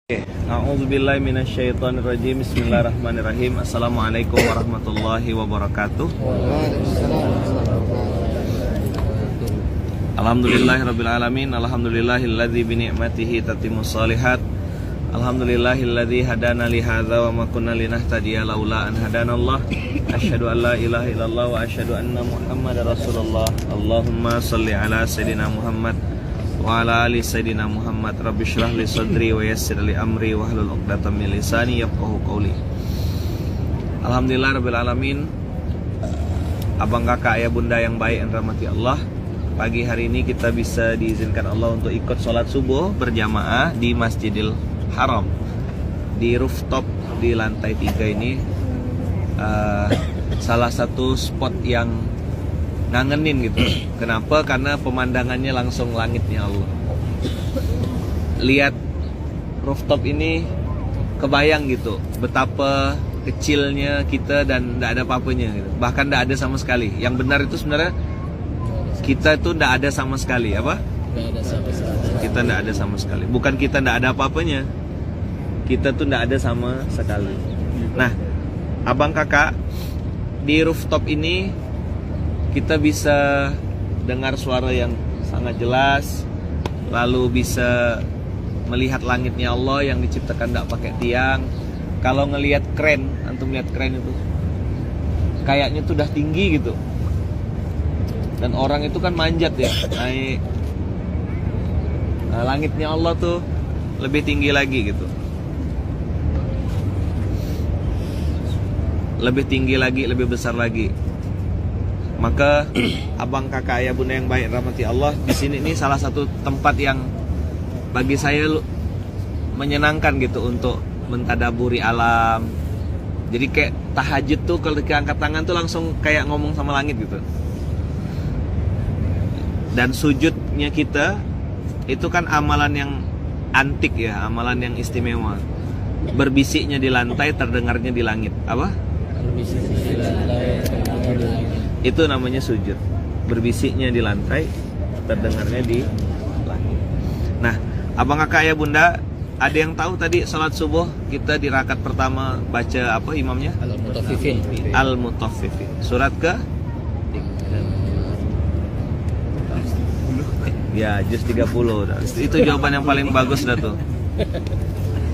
A'udzubillahi minasyaitonirrajim. Bismillahirrahmanirrahim. Assalamualaikum warahmatullahi wabarakatuh. Alhamdulillahirabbil alamin. Alhamdulillahilladzi bi ni'matihi tatimmus shalihat. Alhamdulillahilladzi hadana li hadza wa ma kunna linahtadiya laula an hadanallah. Asyhadu an la ilaha illallah wa asyhadu anna Muhammadar Rasulullah. Allahumma shalli ala sayidina Muhammad wa ala ali sayyidina Muhammad. Rabbi syrah li sadri wa yassir li amri wa hlul 'uqdatam min lisani yafqahu qawli. Alhamdulillah rabbil alamin. Abang kakak ayah bunda yang baik yang rahmati Allah, pagi hari ini kita bisa diizinkan Allah untuk ikut sholat subuh berjamaah di Masjidil Haram di rooftop di lantai 3 ini. Salah satu spot yang ngangenin gitu. Kenapa? Karena pemandangannya langsung langitnya Allah. Lihat rooftop ini kebayang gitu betapa kecilnya kita dan tidak ada apa-apanya gitu. Bahkan tidak ada sama sekali. Yang benar itu sebenarnya kita itu tidak ada sama sekali. Apa? Kita tidak ada sama sekali. Bukan kita tidak ada apa-apanya. Kita tuh tidak ada sama sekali. Nah, abang kakak di rooftop ini kita bisa dengar suara yang sangat jelas, lalu bisa melihat langitnya Allah yang diciptakan tidak pakai tiang. Kalau ngelihat keren, antum lihat keren itu, kayaknya tuh udah tinggi gitu. Dan orang itu kan manjat ya, naik. Nah, langitnya Allah tuh lebih tinggi lagi gitu. Lebih tinggi lagi, lebih besar lagi. Maka abang kakak ayah bunda yang baik rahmati Allah, di sini ini salah satu tempat yang bagi saya menyenangkan gitu untuk mentadaburi alam. Jadi kayak tahajud tuh kalau angkat tangan tuh langsung kayak ngomong sama langit gitu. Dan sujudnya kita itu kan amalan yang antik ya, amalan yang istimewa. Berbisiknya di lantai, terdengarnya di langit. Apa? Berbisiknya di lantai, terdengarnya di langit. Itu namanya sujud. Berbisiknya di lantai, terdengarnya di langit. Nah, abang kakak ayah bunda, ada yang tahu tadi salat subuh kita di rakaat pertama baca apa imamnya? Al-Mutaffifin. Al-Mutaffifin. Surat ke? Ya, juz 30. Itu jawaban yang paling bagus dah tuh.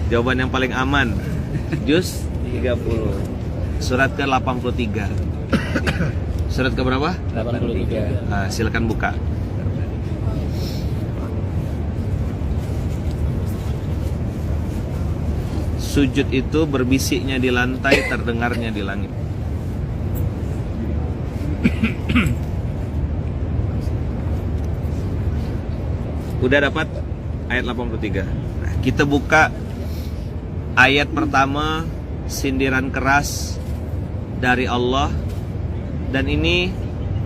Jawaban yang paling aman. Juz 30. Surat ke 83. Surat ke berapa? 83. Nah, silakan buka. Sujud itu berbisiknya di lantai, terdengarnya di langit. Udah dapat ayat 83. Nah, kita buka ayat pertama, sindiran keras dari Allah. Dan ini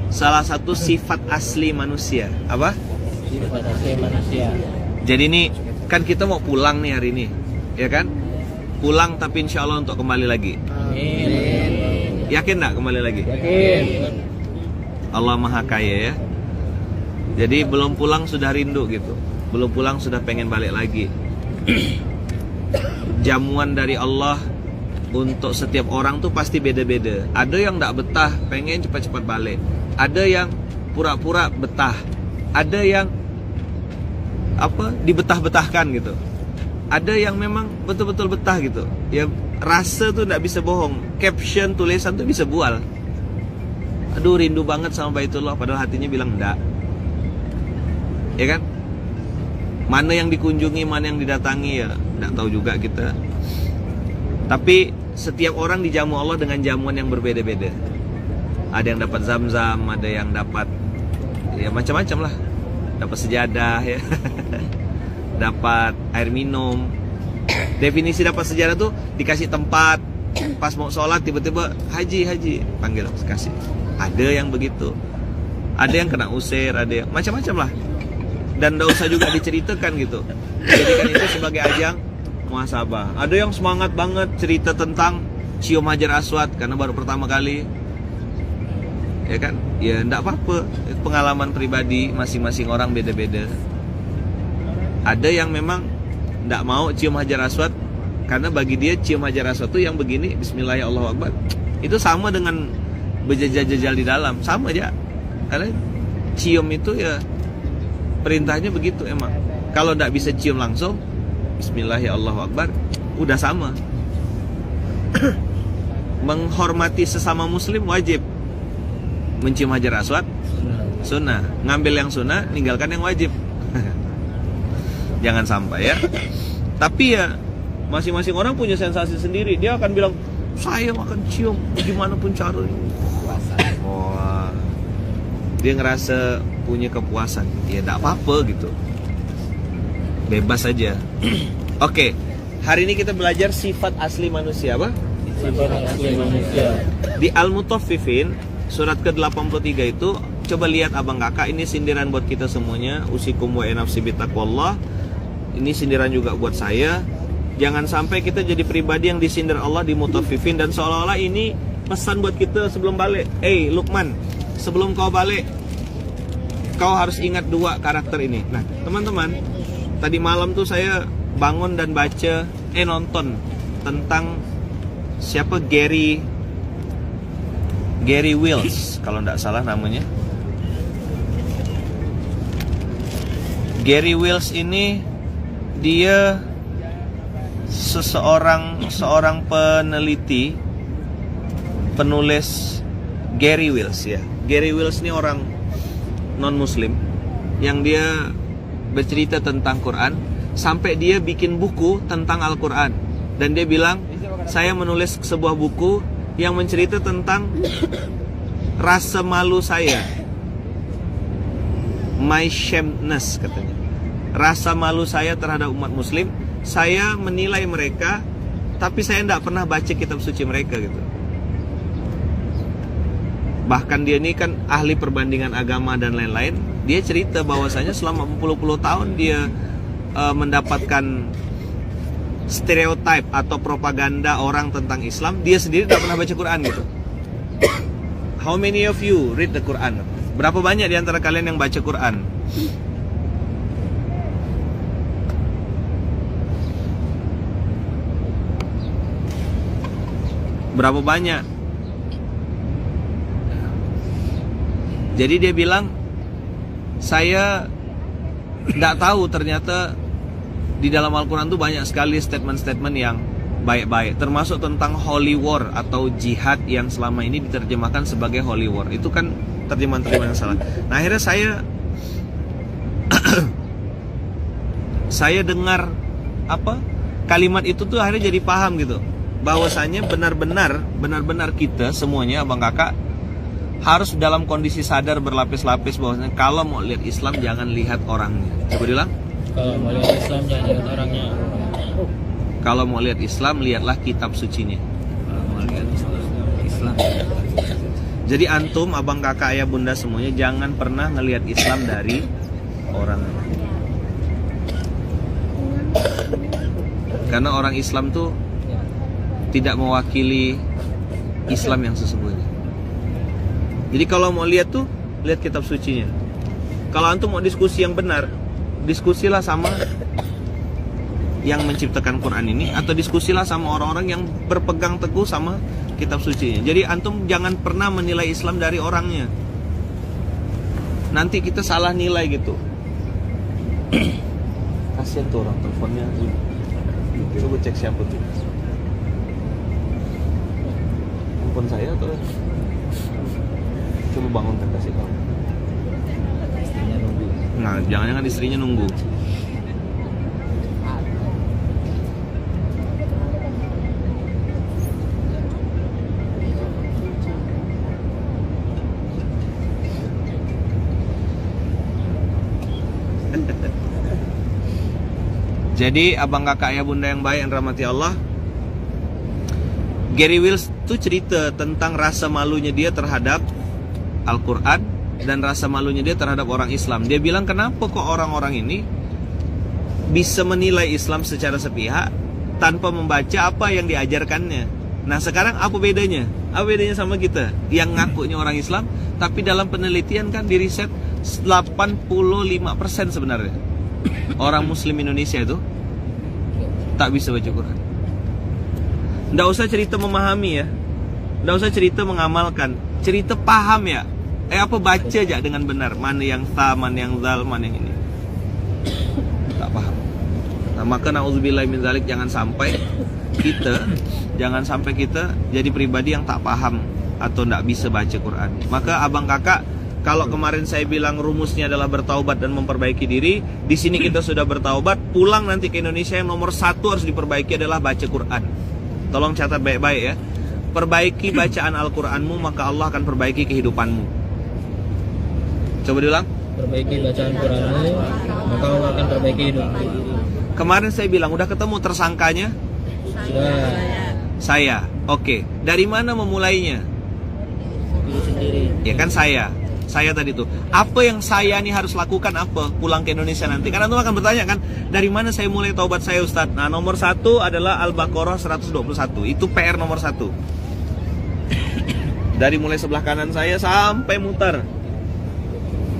salah satu sifat asli manusia. Apa? Sifat asli manusia. Jadi ini kan kita mau pulang nih hari ini, ya kan? Pulang tapi insya Allah untuk kembali lagi. Amin. Yakin nggak kembali lagi? Yakin. Allah Maha Kaya ya. Jadi belum pulang sudah rindu gitu. Belum pulang sudah pengen balik lagi. Jamuan dari Allah untuk setiap orang tuh pasti beda-beda. Ada yang gak betah, pengen cepat-cepat balik. Ada yang pura-pura betah. Ada yang dibetah-betahkan gitu. Ada yang memang betul-betul betah gitu. Ya rasa tuh gak bisa bohong. Caption, tulisan tuh bisa bual. Aduh rindu banget sama Baitullah, padahal hatinya bilang enggak. Ya kan? Mana yang dikunjungi, mana yang didatangi ya gak tahu juga kita. Tapi setiap orang dijamu Allah dengan jamuan yang berbeda-beda. Ada yang dapat zam-zam, ada yang dapat ya macam-macam lah. Dapat sejadah ya. Dapat air minum. Definisi dapat sejadah tuh dikasih tempat. Pas mau sholat tiba-tiba haji panggil kasih. Ada yang begitu. Ada yang kena usir, ada yang macam-macam lah. Dan enggak usah juga diceritakan gitu. Jadikan itu sebagai ajang muhasabah. Ada yang semangat banget cerita tentang cium Hajar Aswad karena baru pertama kali. Ya kan? Ya enggak apa-apa. Pengalaman pribadi masing-masing orang beda-beda. Ada yang memang nggak mau cium Hajar Aswad karena bagi dia cium Hajar Aswad itu yang begini, Bismillahirrahmanirrahim, Allahu Akbar, itu sama dengan berjajal-jajal di dalam, sama aja. Karena cium itu ya perintahnya begitu emang. Kalau nggak bisa cium langsung, Bismillahirrahmanirrahim, Allahu Akbar, udah sama. Menghormati sesama muslim wajib. Mencium Hajar Aswad sunnah. Ngambil yang sunnah, ninggalkan yang wajib. Jangan sampai ya. Tapi ya masing-masing orang punya sensasi sendiri. Dia akan bilang, saya akan cium gimana pun caranya. Wah, dia ngerasa punya kepuasan. Ya tidak apa-apa gitu, bebas saja. Oke, hari ini kita belajar sifat asli manusia. Apa? Sifat asli manusia. Di Al-Mutaffifin surat ke-83 itu, coba lihat abang kakak, ini sindiran buat kita semuanya. Usikum wa nafsi bitaqwallah. Ini sindiran juga buat saya. Jangan sampai kita jadi pribadi yang disindir Allah di Mutaffifin, dan seolah-olah ini pesan buat kita sebelum balik. Lukman, sebelum kau balik, kau harus ingat dua karakter ini. Nah, teman-teman, tadi malam tuh saya bangun dan baca, nonton tentang siapa, Gary Wills kalau tidak salah namanya. Gary Wills ini dia seorang peneliti, penulis. Gary Wills ya. Gary Wills ini orang non muslim yang dia bercerita tentang Quran, sampai dia bikin buku tentang Al-Quran. Dan dia bilang, saya menulis sebuah buku yang mencerita tentang rasa malu saya, my shameness katanya, rasa malu saya terhadap umat muslim. Saya menilai mereka, tapi saya tidak pernah baca kitab suci mereka gitu. Bahkan dia ini kan ahli perbandingan agama dan lain-lain. Dia cerita bahwasanya selama berpuluh-puluh tahun dia mendapatkan stereotip atau propaganda orang tentang Islam. Dia sendiri tidak pernah baca Quran gitu. How many of you read the Quran? Berapa banyak di antara kalian yang baca Quran? Berapa banyak? Jadi dia bilang, saya tidak tahu ternyata di dalam Al-Quran itu banyak sekali statement-statement yang baik-baik, termasuk tentang holy war atau jihad yang selama ini diterjemahkan sebagai holy war. Itu kan terjemahan-terjemahan yang salah. Nah, akhirnya saya dengar kalimat itu tuh akhirnya jadi paham gitu, bahwasanya benar-benar kita semuanya abang kakak harus dalam kondisi sadar berlapis-lapis bahwasanya kalau mau lihat Islam jangan lihat orangnya. Coba bilang. Kalau mau lihat Islam jangan lihat orangnya. Kalau mau lihat Islam, lihatlah kitab sucinya. Kalau mau lihat Islam. Jadi antum, abang kakak, ayah bunda semuanya jangan pernah ngelihat Islam dari orang. Karena orang Islam tuh tidak mewakili Islam yang sesungguhnya. Jadi kalau mau lihat tuh, lihat kitab sucinya. Kalau antum mau diskusi yang benar, diskusilah sama yang menciptakan Quran ini, atau diskusilah sama orang-orang yang berpegang teguh sama kitab sucinya. Jadi antum jangan pernah menilai Islam dari orangnya. Nanti kita salah nilai gitu. Kasian tuh orang, teleponnya. Coba cek siapa tuh. Telepon saya atau? Coba bangunkan, kasih tahu. Istrinya nunggu. Nah, jangan-jangan istrinya nunggu. Jadi abang kakak ayah bunda yang baik yang rahmati Allah, Gary Wills tuh cerita tentang rasa malunya dia terhadap Al-Quran dan rasa malunya dia terhadap orang Islam. Dia bilang, kenapa kok orang-orang ini bisa menilai Islam secara sepihak tanpa membaca apa yang diajarkannya. Nah sekarang apa bedanya? Apa bedanya sama kita yang ngakunya orang Islam, tapi dalam penelitian kan di riset 85% sebenarnya orang Muslim Indonesia itu tak bisa baca Quran. Nggak usah cerita memahami ya, nggak usah cerita mengamalkan, cerita paham ya. Apa baca aja dengan benar, mana yang tha, mana yang zal, mana yang ini. Tak paham. Nah, maka na'udzubillahi min dzalik, jangan sampai kita jadi pribadi yang tak paham atau tidak bisa baca Quran. Maka abang kakak, kalau kemarin saya bilang rumusnya adalah bertaubat dan memperbaiki diri, di sini kita sudah bertaubat, pulang nanti ke Indonesia yang nomor 1 harus diperbaiki adalah baca Quran. Tolong catat baik-baik ya. Perbaiki bacaan Al-Quranmu, maka Allah akan perbaiki kehidupanmu. Coba diulang. Perbaiki bacaan Quranmu, maka Allah akan perbaiki hidupmu. Kemarin saya bilang udah ketemu tersangkanya? Sudah. Saya. Oke. Dari mana memulainya? Diri sendiri. Ya kan saya tadi tuh. Apa yang saya nih harus lakukan apa pulang ke Indonesia nanti? Karena tuh akan bertanya kan, dari mana saya mulai taubat saya Ustadz? Nah, nomor 1 adalah Al-Baqarah 121. Itu PR nomor 1. Dari mulai sebelah kanan saya sampai mutar.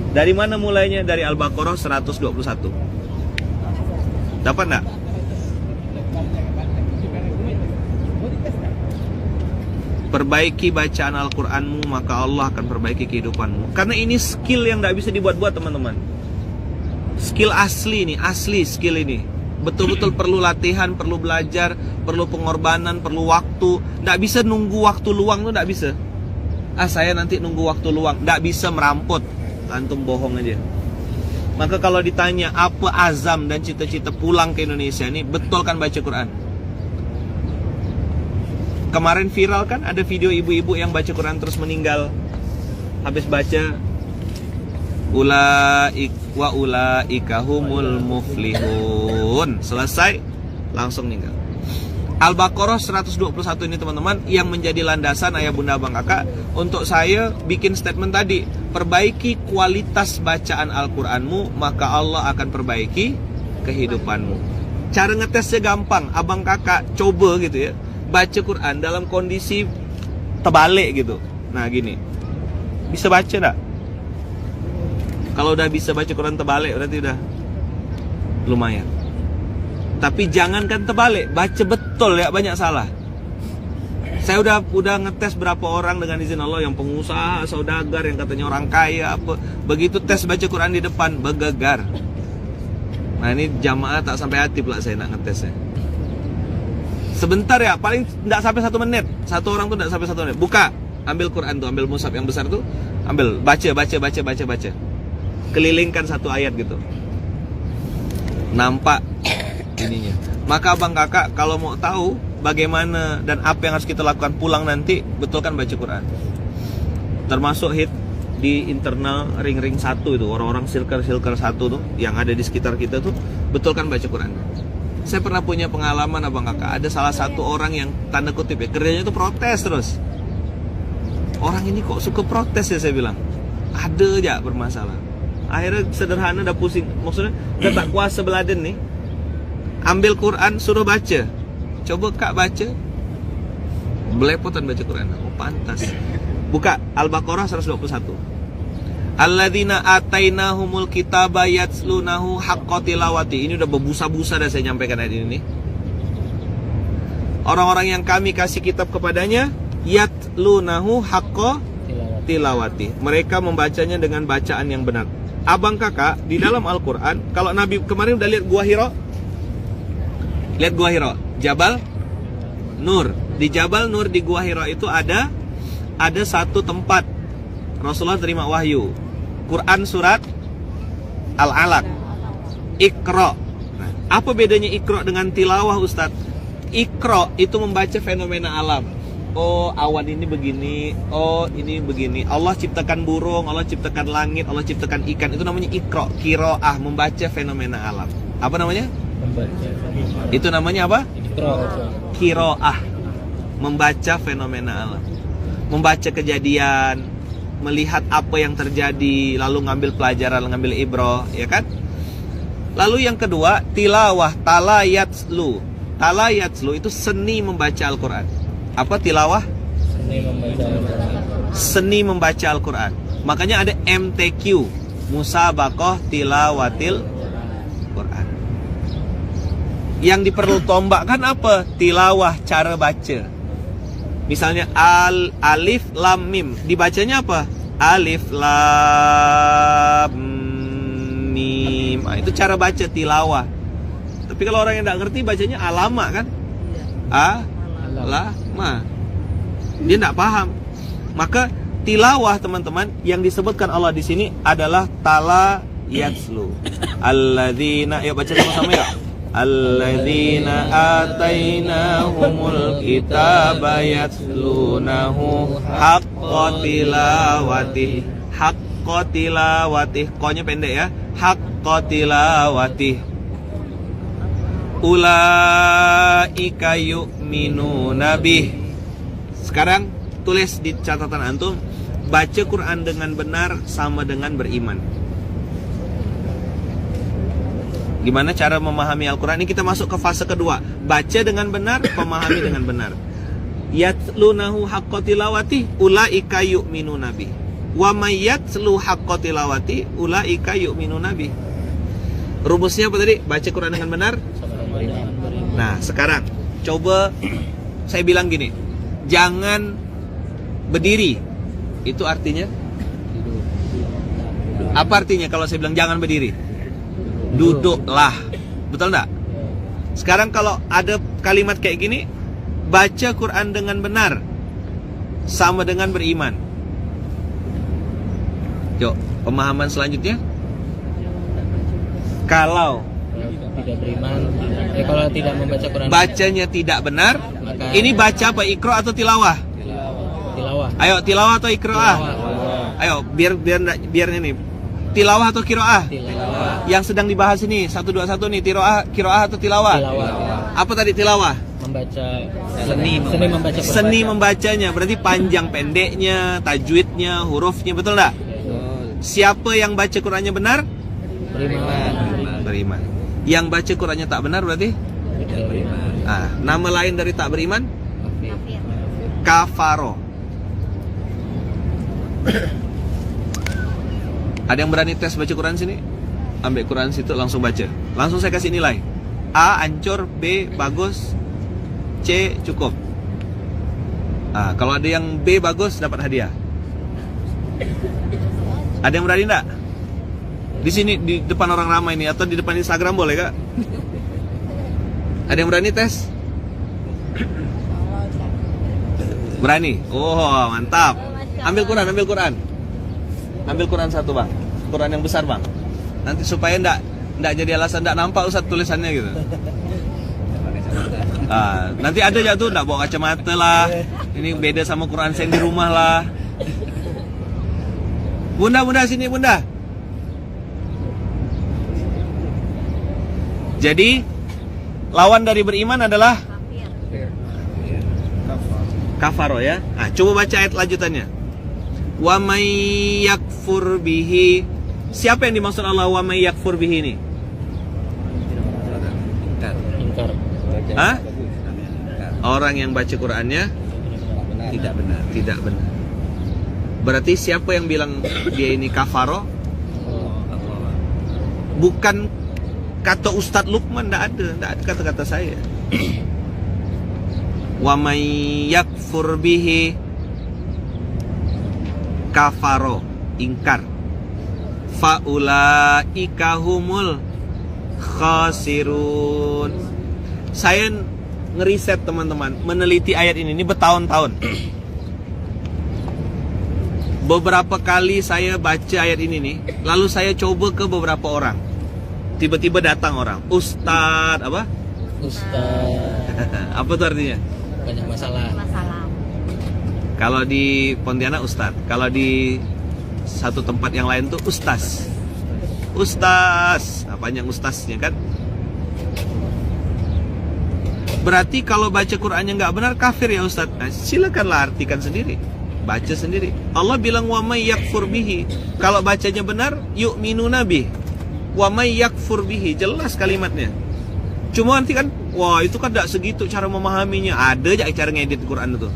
Dari mana mulainya? Dari Al-Baqarah 121. Dapat nggak? Perbaiki bacaan Al-Quranmu, maka Allah akan perbaiki kehidupanmu. Karena ini skill yang gak bisa dibuat-buat teman-teman. Skill asli nih, asli skill ini. Betul-betul perlu latihan, perlu belajar, perlu pengorbanan, perlu waktu. Gak bisa nunggu waktu luang tuh, gak bisa. Saya nanti nunggu waktu luang. Gak bisa merampot. Antum bohong aja. Maka kalau ditanya apa azam dan cita-cita pulang ke Indonesia ini, betul kan baca Quran? Kemarin viral kan ada video ibu-ibu yang baca Quran terus meninggal. Habis baca ulaika humul muflihun, selesai langsung meninggal. Al-Baqarah 121 ini teman-teman yang menjadi landasan ayah bunda abang kakak untuk saya bikin statement tadi. Perbaiki kualitas bacaan Al-Quranmu, maka Allah akan perbaiki kehidupanmu. Cara ngetesnya gampang, abang kakak coba gitu ya, baca Quran dalam kondisi terbalik gitu. Nah gini, bisa baca enggak? Kalau udah bisa baca Quran terbalik berarti udah lumayan. Tapi jangankan terbalik, baca betul ya, banyak salah. Saya udah ngetes berapa orang dengan izin Allah yang pengusaha, saudagar, yang katanya orang kaya apa. Begitu tes baca Quran di depan, bergegar. Nah ini jamaah tak sampai hati pula saya nak ngetesnya. Sebentar ya, paling tidak sampai 1 menit. Satu orang tuh tidak sampai 1 menit. Buka, ambil Quran tuh, ambil mushaf yang besar tuh, ambil, baca. Kelilingkan 1 ayat gitu. Nampak ininya. Maka abang kakak kalau mau tahu bagaimana dan apa yang harus kita lakukan pulang nanti, betulkan baca Quran. Termasuk hit di internal ring-ring 1 itu, orang-orang circle 1 tuh yang ada di sekitar kita tuh, betulkan baca Quran. Saya pernah punya pengalaman abang kakak, ada salah satu orang yang tanda kutip ya, kerjanya itu protes terus. Orang ini kok suka protes ya, saya bilang. Ada aja bermasalah. Akhirnya sederhana udah pusing. Maksudnya udah tak kuasa beladen nih. Ambil Quran, suruh baca. Coba kak baca. Belepotan baca Quran. Oh pantas. Buka Al-Baqarah 121. Alladzina atainahumul kitaba yatslunahu haqqa tilawati. Ini udah berbusa-busa dah saya nyampaikan ayat ini. Orang-orang yang kami kasih kitab kepadanya, yatlunahu haqqa tilawati. Mereka membacanya dengan bacaan yang benar. Abang kakak, di dalam Al-Quran, kalau Nabi kemarin udah lihat Gua Hira? Lihat Gua Hira, Jabal Nur. Di Jabal Nur di Gua Hira itu ada satu tempat Rasulullah terima wahyu. Quran surat Al-Alaq, Iqra. Nah, apa bedanya Iqra dengan tilawah Ustadz? Iqra itu membaca fenomena alam. Oh awan ini begini, oh ini begini. Allah ciptakan burung, Allah ciptakan langit, Allah ciptakan ikan. Itu namanya Iqra, Qiraah, membaca fenomena alam. Apa namanya? Membaca. Itu namanya apa? Iqra. Qiraah, membaca fenomena alam, membaca kejadian, melihat apa yang terjadi, lalu ngambil pelajaran, ngambil ibrah, ya kan? Lalu yang kedua, tilawah, talayatslu. Talayatslu itu seni membaca Al-Quran. Apa tilawah? Seni membaca Al-Quran. Seni membaca Al-Quran. Makanya ada MTQ, Musabaqah Tilawatil Quran. Yang dipertombakkan apa? Tilawah, cara baca. Misalnya alif lam mim, dibacanya apa? Alif lam mim. Nah, itu cara baca tilawah. Tapi kalau orang yang tidak ngerti bacanya alama kan? Alama. Dia tidak paham. Maka tilawah teman-teman yang disebutkan Allah di sini adalah tala yatslu. Alladzina, yuk baca sama-sama ya. Alladzina atainahumul kitaba yatslunahu haqqa tilawatih. Haqqa tilawatih. Ko-nya pendek ya. Haqqa tilawatih. Ulaika yu'minuna bih. Sekarang tulis di catatan antum, baca Quran dengan benar sama dengan beriman. Gimana cara memahami Al-Quran? Ini kita masuk ke fase kedua. Baca dengan benar, memahami dengan benar. Yatlunahu haqqa tilawati ulaika yu'minuna bih. Wa may yatslu haqqa tilawati ulaika yu'minuna bih. Rumusnya apa tadi? Baca Quran dengan benar. Nah, sekarang coba saya bilang gini. Jangan berdiri. Itu artinya? Apa artinya kalau saya bilang jangan berdiri? Duduklah. Betul enggak? Sekarang kalau ada kalimat kayak gini, baca Quran dengan benar sama dengan beriman. Yuk, pemahaman selanjutnya. Kalau tidak beriman, kalau tidak membaca Quran, bacanya tidak benar, maka ini baca apa? Iqra atau tilawah? tilawah. Ayo, tilawah atau iqraah? Ayo, biar ini. Tilawah atau qiraah? Tilawah. Yang sedang dibahas ini 121 nih, qiraah atau tilawah? Tilawah. Apa tadi tilawah? Membaca seni membaca Quran. Seni membacanya, berarti panjang pendeknya, tajwidnya, hurufnya, betul enggak? Siapa yang baca Qurannya benar? Beriman. Yang baca Qurannya tak benar berarti? Ah, nama lain dari tak beriman? Kafaro. Ada yang berani tes baca Quran sini? Ambil Quran situ langsung baca. Langsung saya kasih nilai. A hancur, B bagus, C cukup. Ah, kalau ada yang B bagus dapat hadiah. Ada yang berani enggak? Di sini di depan orang ramai ini atau di depan Instagram boleh Kak? Ada yang berani tes? Berani? Oh, mantap. Ambil Quran. Ambil Quran satu bang, Quran yang besar bang. Nanti supaya ndak jadi alasan ndak nampak Ustaz tulisannya gitu. Nanti ada aja tuh ndak bawa kacamata lah. Ini beda sama Quran saya di rumah lah. Bunda sini bunda. Jadi lawan dari beriman adalah kafaro ya. Coba baca ayat lanjutannya. Wa may yakfur bihi. Siapa yang dimaksud Allah wa may yakfur bihi ini? Ingkar. Hah? Orang yang baca Qur'annya tidak benar. Berarti siapa yang bilang dia ini kafaro? Bukan kata Ustadz Lukman, enggak ada kata-kata saya. Wa may yakfur bihi kafaro, ingkar. Faulaika humul khasirun. Saya ngeriset teman-teman, meneliti ayat ini bertahun-tahun. Beberapa kali saya baca ayat ini nih, lalu saya coba ke beberapa orang. Tiba-tiba datang orang, Ustadz apa? Ustadz. Apa tuh artinya? Banyak masalah. Kalau di Pontianak Ustadz, kalau di satu tempat yang lain tuh Ustaz. Nah, panjang Ustaznya kan. Berarti kalau baca Qur'annya nggak benar kafir ya Ustadz. Nah, silakanlah artikan sendiri, baca sendiri. Allah bilang wa may yakfur bihi. Kalau bacanya benar, yu'minuna bih. Wa may yakfur bihi, jelas kalimatnya. Cuma nanti kan, wah itu kan tidak segitu cara memahaminya. Ada aja cara ngedit Quran itu.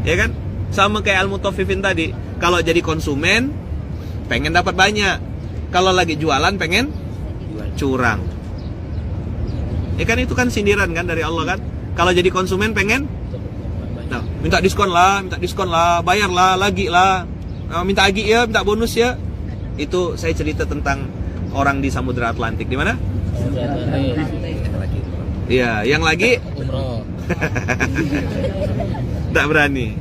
Ya kan? Sama kayak Al-Mutaffifin tadi. Kalau jadi konsumen pengen dapat banyak. Kalau lagi jualan pengen curang. Ya kan itu kan sindiran kan dari Allah kan. Kalau jadi konsumen pengen nah, minta diskon lah, bayarlah, lagi lah, minta agi ya, minta bonus ya. Itu saya cerita tentang orang di Samudra Atlantik. Di mana? Samudra Atlantik. Iya, yang lagi Umroh. tak berani.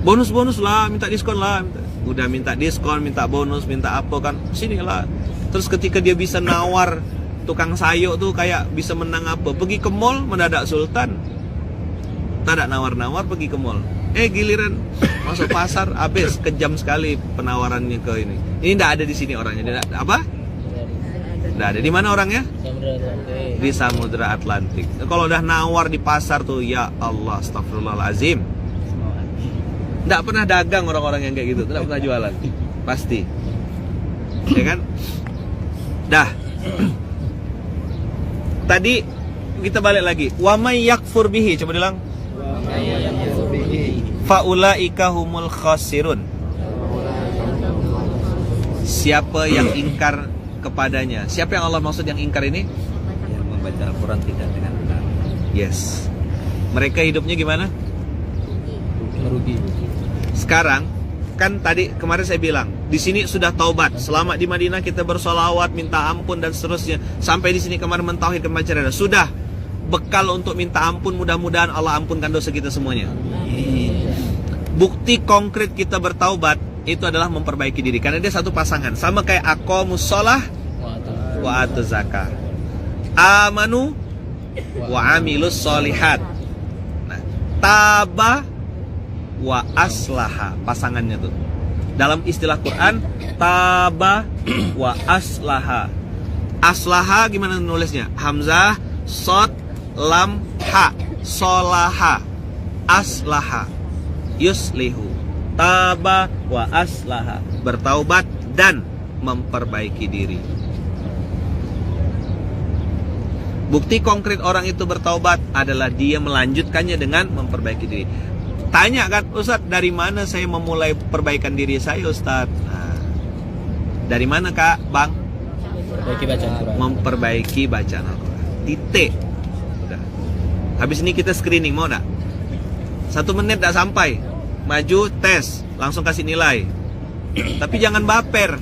Bonus lah, minta diskon lah. Udah minta diskon, minta bonus, minta apa kan, sinilah. Terus ketika dia bisa nawar tukang sayur tuh kayak bisa menang apa, pergi ke mall mendadak sultan. Tak ada nawar-nawar pergi ke mall. Giliran masuk pasar habis, kejam sekali penawarannya ke ini. Ini tidak ada di sini orangnya. Tidak apa? Tidak ada. Di mana orangnya? Samudra Atlantik. Di Samudra Atlantik. Kalau udah nawar di pasar tuh, ya Allah, astagfirullahalazim. Tidak pernah dagang orang-orang yang kayak gitu, tidak pernah jualan, pasti. Ya kan? Dah. Tadi kita balik lagi. Wa may yakfur bihi, coba bilang. Faulaika humul khasirun. Siapa yang ingkar kepadanya? Siapa yang Allah maksud yang ingkar ini? Yang membaca Al-Quran tidak dengan benar. Yes. Mereka hidupnya gimana? Merugi. Sekarang kan tadi kemarin saya bilang di sini sudah taubat, selama di Madinah kita bersolawat, minta ampun dan seterusnya. Sampai di sini kemarin mentauhid kemaceran sudah bekal untuk minta ampun. Mudah-mudahan Allah ampunkan dosa kita semuanya. Bukti konkret kita bertaubat itu adalah memperbaiki diri, karena dia satu pasangan, sama kayak aqamus shalah wa atuz zakah, amanu wa amilus sholihat. Nah, taba wa aslaha, pasangannya tuh. Dalam istilah Quran, taba wa aslaha. Aslaha gimana nulisnya? Hamzah, shad, lam, ha. Solaha, aslaha, yuslihu. Taba wa aslaha, bertaubat dan memperbaiki diri. Bukti konkret orang itu bertaubat adalah dia melanjutkannya dengan memperbaiki diri. Tanya kan, Ustadz, dari mana saya memulai perbaikan diri saya, Ustadz? Nah, dari mana Kak, Bang? Memperbaiki bacaan Quran. Memperbaiki bacaan Al-Quran. Titik. Udah. Habis ini kita screening, mau gak? 1 menit gak sampai. Maju, tes, langsung kasih nilai. Tapi jangan baper.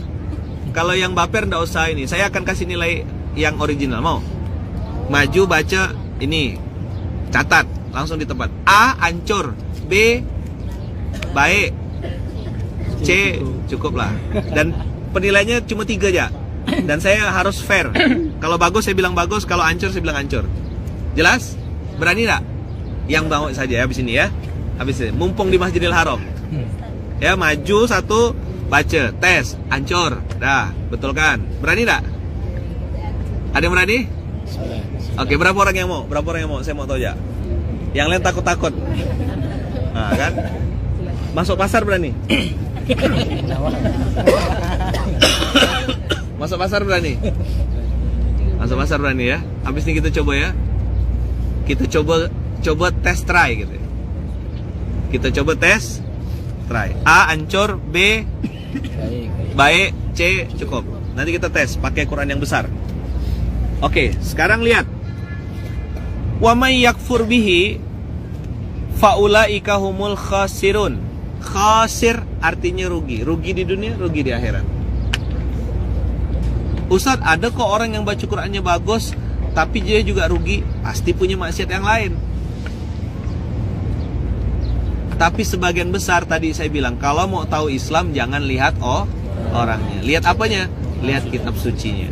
Kalau yang baper gak usah ini. Saya akan kasih nilai yang original, mau? Maju, baca, ini. Catat, langsung di tempat. A, ancur. B, baik. C, cukup lah. Dan penilaiannya cuma 3 aja. Dan saya harus fair. Kalau bagus saya bilang bagus, kalau ancur saya bilang ancur. Jelas? Berani gak? Yang bawa saja ya habis ini ya. Habis ini, mumpung di Masjidil Haram. Ya, maju 1, baca, tes, ancur. Dah, betul kan? Berani gak? Ada yang berani? Oke, berapa orang yang mau? Berapa orang yang mau? Saya mau tahu ya. Yang lain takut-takut. Nah, kan? Masuk pasar berani? Masuk pasar berani? Masuk pasar berani ya. Habis ini kita coba ya. Kita coba tes try gitu ya. Kita coba tes try. A, ancur. B, baik. C, cukup. Nanti kita tes pakai Quran yang besar. Oke, sekarang lihat. Wa may yakfur bihi faulaika humul khasirun. Khasir artinya rugi. Rugi di dunia, rugi di akhirat. Ustadz, ada kok orang yang baca Qurannya bagus tapi dia juga rugi. Pasti punya maksiat yang lain. Tapi sebagian besar tadi saya bilang, kalau mau tahu Islam jangan lihat orangnya. Lihat apanya? Lihat kitab sucinya.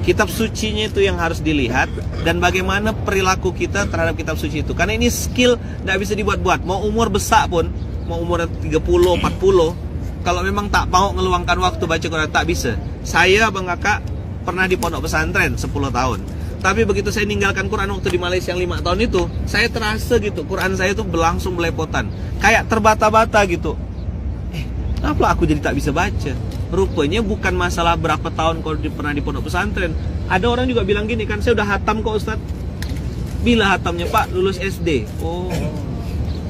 Kitab sucinya itu yang harus dilihat, dan bagaimana perilaku kita terhadap kitab suci itu. Karena ini skill, tidak bisa dibuat-buat. Mau umur besar pun, mau umur 30, 40, kalau memang tak mau ngeluangkan waktu baca Quran, tak bisa. Saya, Bang Kakak, pernah di pondok pesantren 10 tahun. Tapi begitu saya ninggalkan Quran waktu di Malaysia yang 5 tahun itu, saya terasa gitu, Quran saya itu berlangsung belepotan. Kayak terbata-bata gitu. Kenapa aku jadi tak bisa baca? Rupanya bukan masalah berapa tahun kau pernah di pondok pesantren. Ada orang juga bilang gini kan, saya udah hatam kok Ustadz. Bila hatamnya Pak? Lulus SD. Oh,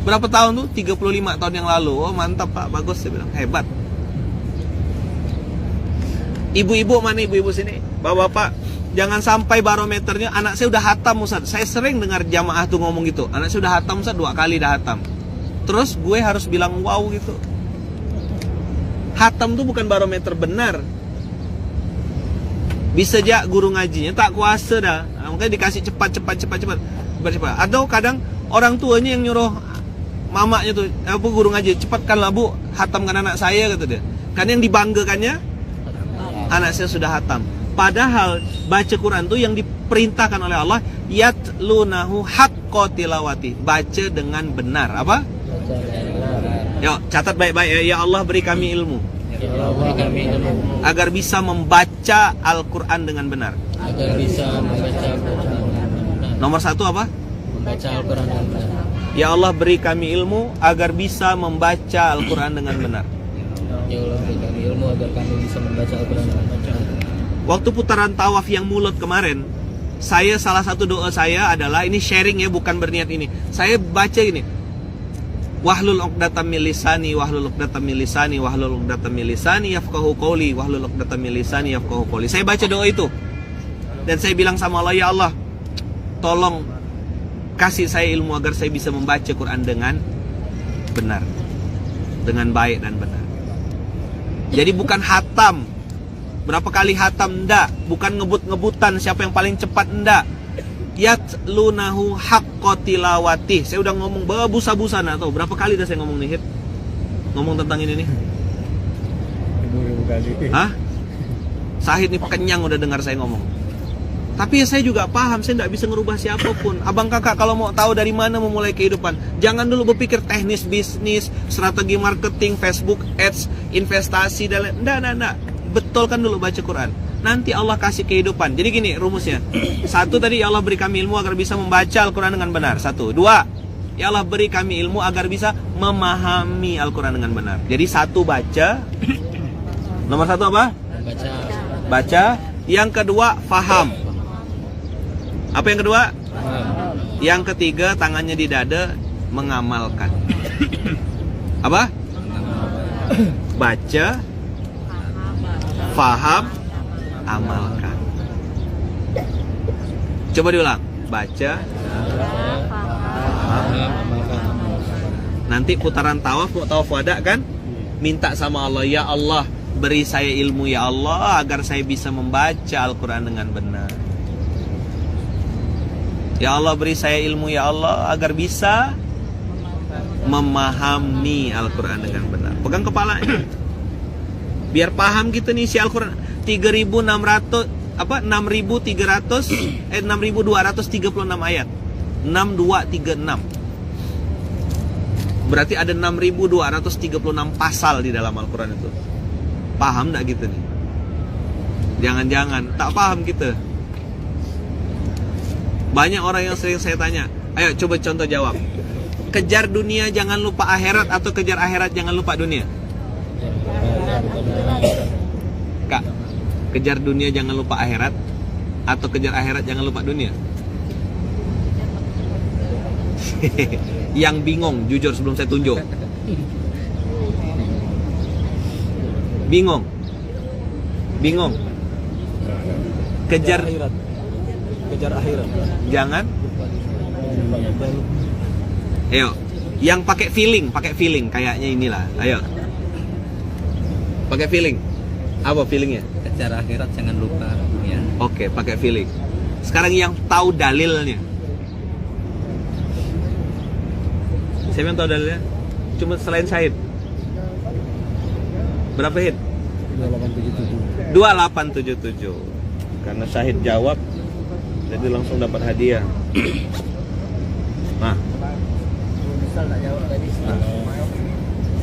berapa tahun tuh? 35 tahun yang lalu. Oh mantap Pak, bagus. Saya bilang, hebat. Ibu-ibu mana ibu-ibu sini? Bapak-bapak, jangan sampai barometernya anak saya udah hatam Ustaz. Saya sering dengar jamaah tuh ngomong gitu. Anak saya udah hatam Ustaz, 2 kali dah hatam. Terus gue harus bilang wow gitu. Hatam tuh bukan barometer benar. Bisa aja guru ngajinya tak kuasa dah. Makanya dikasih cepat. Atau kadang orang tuanya yang nyuruh mamanya tuh, apa guru ngaji, cepatkanlah Bu, hatamkan anak saya kata dia. Kan yang dibanggakannya anak saya sudah hatam. Padahal baca Quran tuh yang diperintahkan oleh Allah, yatlunahu haqqa tilawati, baca dengan benar. Apa? Yuk, catat baik-baik ya. Ya Allah beri kami ilmu. Ya Allah beri kami ilmu Agar bisa membaca Al-Quran dengan benar. agar bisa membaca Al-Quran dengan benar. Nomor 1 apa? Membaca Al-Quran dengan benar. Ya Allah beri kami ilmu agar bisa membaca Al-Quran dengan benar. Ya Allah beri kami ilmu agar kami bisa membaca Al-Quran dengan benar. Waktu putaran tawaf yang mulut kemarin, saya salah satu doa saya adalah, ini sharing ya, bukan berniat ini. Saya baca ini, wahlul 'uqdatam min lisani, wahlul 'uqdatam min lisani, wahlul 'uqdatam min lisani yafqahu qawli, wahlul 'uqdatam min lisani yafqahu qawli. Saya baca doa itu. Dan saya bilang sama Allah, ya Allah, tolong kasih saya ilmu agar saya bisa membaca Quran dengan benar, dengan baik dan benar. Jadi bukan hatam, berapa kali hatam, enggak. Bukan ngebut-ngebutan siapa yang paling cepat, enggak. Yatlunahu haqqa tilawati. Saya udah ngomong berbusa-busa, nah tuh berapa kali dah saya ngomong nih, Hit? Ngomong tentang ini nih. Hah? Sahid nih kenyang udah dengar saya ngomong. Tapi ya saya juga paham, saya tidak bisa ngerubah siapapun. Abang kakak kalau mau tahu dari mana memulai kehidupan, jangan dulu berpikir teknis bisnis, strategi marketing, Facebook Ads, investasi dan enggak. Betulkan dulu baca Quran. Nanti Allah kasih kehidupan. Jadi gini rumusnya. 1 tadi, ya Allah beri kami ilmu agar bisa membaca Al-Quran dengan benar. 1. 2, ya Allah beri kami ilmu agar bisa memahami Al-Quran dengan benar. Jadi 1 baca. Nomor 1 apa? Baca. Yang kedua faham. Apa yang kedua? Yang ketiga, tangannya di dada, mengamalkan. Apa? Baca, faham, amalkan. Coba diulang. Baca, faham, nanti putaran tawaf, mau tawaf wada kan? Minta sama Allah, ya Allah beri saya ilmu ya Allah agar saya bisa membaca Al-Quran dengan benar. Ya Allah beri saya ilmu ya Allah agar bisa memahami Al-Quran dengan benar. Pegang kepalanya. Biar paham kita nih si Al-Quran. 6.236 ayat. 6236. Berarti ada 6.236 pasal di dalam Al-Quran itu. Paham enggak gitu nih? Jangan-jangan tak paham kita. Banyak orang yang sering saya tanya, ayo coba contoh jawab. Kejar dunia jangan lupa akhirat, atau kejar akhirat jangan lupa dunia? Kak, kejar dunia jangan lupa akhirat, atau kejar akhirat jangan lupa dunia? Yang bingung, jujur sebelum saya tunjuk. Bingung. Kejar akhirat. Jangan. Ayo, yang pakai feeling kayaknya inilah. Ayo. Pakai feeling. Apa feelingnya? Kejar akhirat jangan lupa dunia. Oke, pakai feeling. Sekarang yang tahu dalilnya. Siapa yang tahu dalilnya? Cuma selain Syahid. Berapa hit? 2877. Karena Syahid jawab, jadi langsung dapat hadiah. Nah,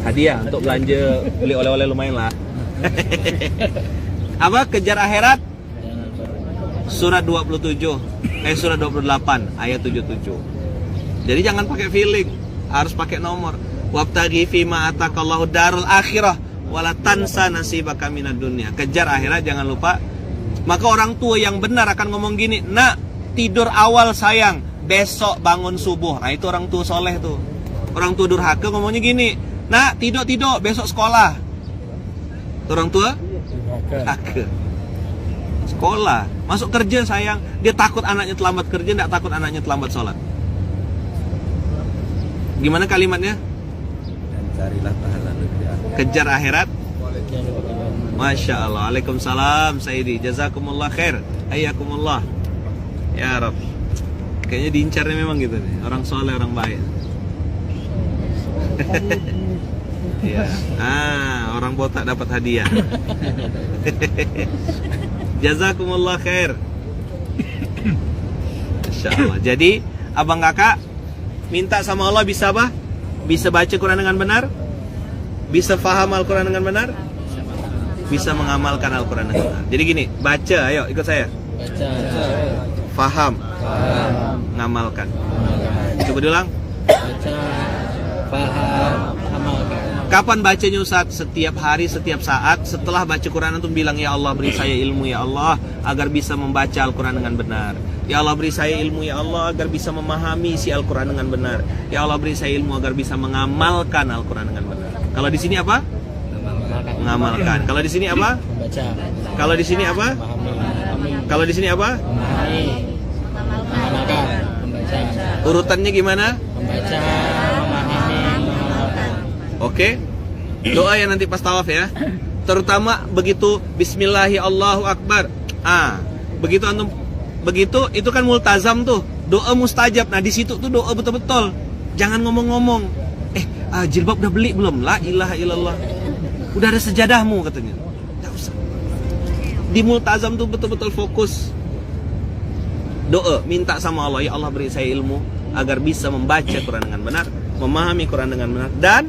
hadiah untuk belanja beli oleh-oleh lumayan lah. Apa? Kejar akhirat? Surat 27, surat 28 ayat 77. Jadi jangan pakai feeling, harus pakai nomor. Wabtaghi fima atakallahu darul akhirah wala tansa nasibaka minad dunya. Kejar akhirat jangan lupa. Maka orang tua yang benar akan ngomong gini, nak tidur awal sayang, besok bangun subuh. Nah itu orang tua soleh tuh. Orang tua durhaka ngomongnya gini, nak tidur besok sekolah. Itu orang tua neraka. Sekolah, masuk kerja sayang, dia takut anaknya terlambat kerja, tidak takut anaknya terlambat sholat. Gimana kalimatnya? Dan carilah pahala negeri akhirat. Kejar akhirat. Masya Allah. Waalaikumsalam Sayyidi. Jazakumullah khair. Hayyakumullah. Ya Rab. Kayaknya diincarnya memang gitu nih. Orang soleh, orang baik. Ya. Orang botak dapat hadiah. Jazakumullah khair. Masya Allah. Jadi abang kakak minta sama Allah bisa apa? Bisa baca Quran dengan benar? Bisa faham Al-Quran dengan benar? Bisa mengamalkan Al-Quran dengan benar. Jadi gini, baca, ayo ikut saya. Baca. Faham. Ngamalkan. Coba diulang. Baca. Faham. Amalkan. Kapan bacanya Ustaz? Setiap hari, setiap saat. Setelah baca Quran antum bilang, ya Allah beri saya ilmu ya Allah agar bisa membaca Al-Quran dengan benar. Ya Allah beri saya ilmu ya Allah agar bisa memahami isi Al-Quran dengan benar. Ya Allah beri saya ilmu agar bisa mengamalkan Al-Quran dengan benar. Kalau di sini apa? Mengamalkan. Kalau di sini apa? Membaca. Kalau di sini apa? Memahami. Kalau di sini apa? Memahami. Mengamalkan. Membaca. Urutannya gimana? Membaca. Memahami. Mengamalkan. Oke. Doa yang nanti pas tawaf ya. Terutama begitu Bismillahi Allahu Akbar. Begitu antum begitu itu kan multazam tuh. Doa mustajab. Nah, di situ tuh doa betul-betul. Jangan ngomong-ngomong. Jilbab udah beli belum? La ilaha illallah. Udah ada sejadahmu katanya. Enggak usah. Di multazam tuh betul-betul fokus. Doa, minta sama Allah, ya Allah beri saya ilmu agar bisa membaca Quran dengan benar, memahami Quran dengan benar dan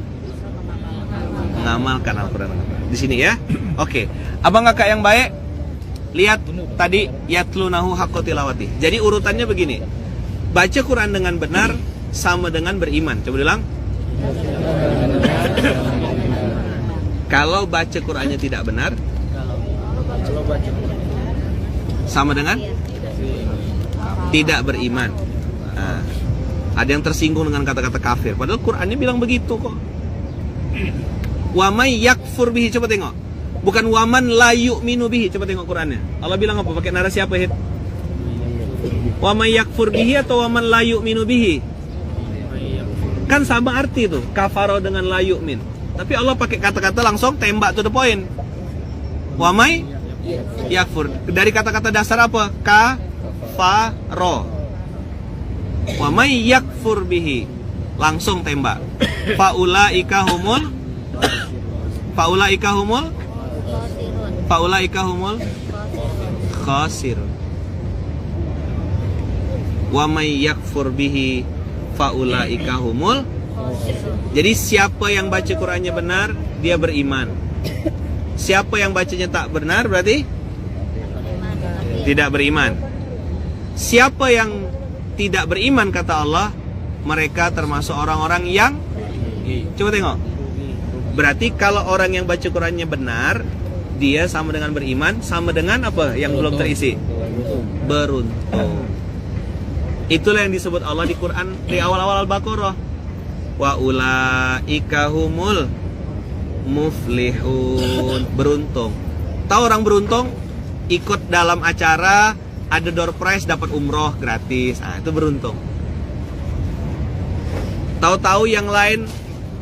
mengamalkan Al-Quran dengan benar. Di sini ya. Oke. Abang kakak yang baik, lihat tadi yatlunahu haqqa tilawati. Jadi urutannya begini. Baca Quran dengan benar sama dengan beriman. Coba bilang. Kalau baca Qurannya tidak benar, sama dengan tidak beriman. Ada yang tersinggung dengan kata-kata kafir. Padahal Qurannya bilang begitu kok. Wa may yakfur bihi, coba tengok. Bukan waman la yu'minu bihi, coba tengok Qurannya. Allah bilang apa? Pakai narasi apa, Hid? Wa may yakfur bihi atau waman la yu'minu bihi? Kan sama arti tuh, kafaro dengan la yu'min. Tapi Allah pakai kata-kata langsung tembak to the point. Wa may yakfur. Dari kata-kata dasar apa? Kafaro. Wa may yakfur bihi. Langsung tembak. Faulaika humul khasirun. Wa may yakfur bihi faulaika humul. Jadi siapa yang baca Qurannya benar, dia beriman. Siapa yang bacanya tak benar berarti tidak beriman. Siapa yang tidak beriman kata Allah, mereka termasuk orang-orang yang coba tengok. Berarti kalau orang yang baca Qurannya benar, dia sama dengan beriman, sama dengan apa yang belum terisi? Beruntung. Itulah yang disebut Allah di Quran di awal-awal Al-Baqarah. Wa ulaika humul muflihun. Beruntung. Tahu orang beruntung? Ikut dalam acara, ada door prize, dapat umroh gratis. Itu beruntung. Tahu-tahu yang lain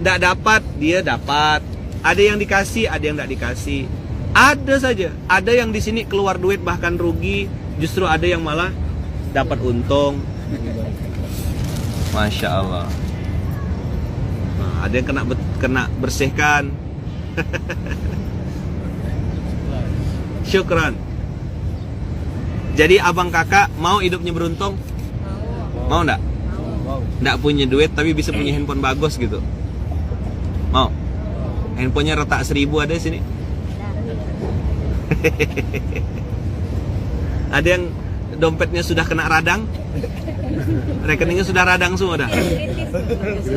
tidak dapat, dia dapat. Ada yang dikasih, ada yang tidak dikasih. Ada saja. Ada yang di sini keluar duit bahkan rugi, justru ada yang malah dapat untung. Masya Allah. Ada yang kena bersihkan. Syukran. Jadi abang kakak mau hidupnya beruntung? Mau enggak? Enggak punya duit tapi bisa punya handphone bagus gitu. Mau? Handphonenya retak 1000 ada di sini. Ada yang dompetnya sudah kena radang? Rekeningnya sudah radang semua dah.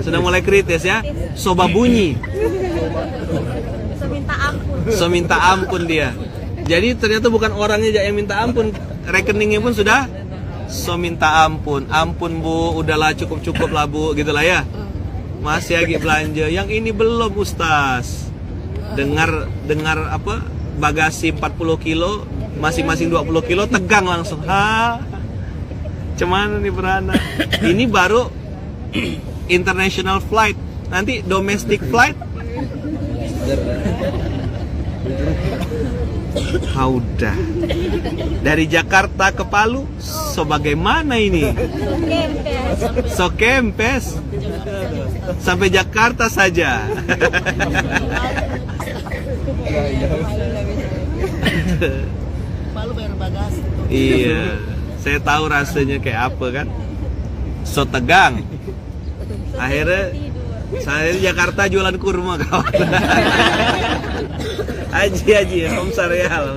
Sudah mulai kritis ya. Soba bunyi. So minta ampun dia. Jadi ternyata bukan orangnya yang minta ampun, rekeningnya pun sudah so minta ampun. Ampun Bu, udahlah cukup lah Bu, gitulah ya. Masih lagi belanja. Yang ini belum Ustaz. Dengar apa? bagasi 40 kilo, masing-masing 20 kilo, tegang langsung. Cuman nih beranak. Ini baru international flight. Nanti domestic flight. Udah. Dari Jakarta ke Palu, so bagaimana ini? So kempes. Sampai Jakarta saja. Malu bayar bagasi. Iya, saya tahu rasanya kayak apa kan. So tegang. Akhirnya saya di Jakarta jualan kurma kawan. Haji, Om Sareal.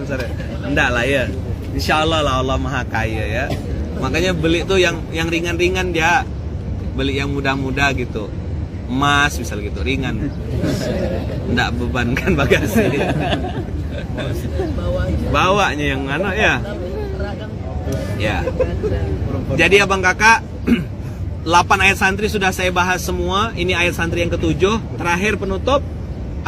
Enggak lah ya. Insya Allah lah, Allah Maha Kaya ya. Makanya beli tuh yang ringan-ringan dia. Beli yang mudah-mudah gitu. Emas misal gitu, ringan. Enggak bebankan bagasi. Bawanya yang mana ya? Ya. Jadi abang kakak, 8 ayat santri sudah saya bahas semua. Ini ayat santri yang ke-7. Terakhir penutup,